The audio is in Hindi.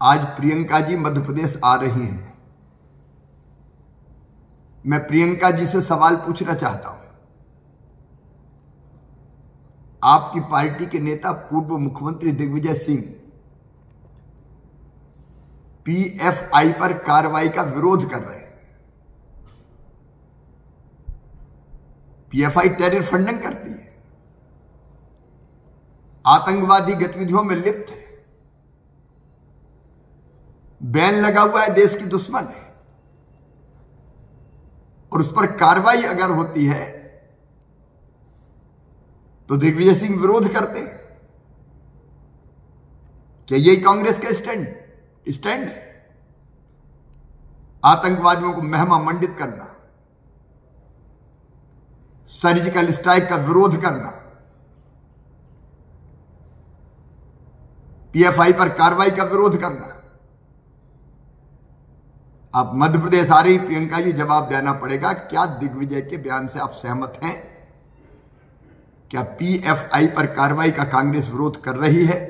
आज प्रियंका जी मध्य प्रदेश आ रही हैं। मैं प्रियंका जी से सवाल पूछना चाहता हूं। आपकी पार्टी के नेता पूर्व मुख्यमंत्री दिग्विजय सिंह पीएफआई पर कार्रवाई का विरोध कर रहे हैं। पीएफआई टेरर फंडिंग करती है, आतंकवादी गतिविधियों में लिप्त है, बैन लगा हुआ है, देश की दुश्मन है, और उस पर कार्रवाई अगर होती है तो दिग्विजय सिंह विरोध करते हैं। क्या यही कांग्रेस का स्टैंड है? आतंकवादियों को महिमा मंडित करना, सर्जिकल स्ट्राइक का विरोध करना, पीएफआई पर कार्रवाई का विरोध करना। आप मध्य प्रदेश आ रही प्रियंका जी, जवाब देना पड़ेगा। क्या दिग्विजय के बयान से आप सहमत हैं? क्या पीएफआई पर कार्रवाई का कांग्रेस विरोध कर रही है?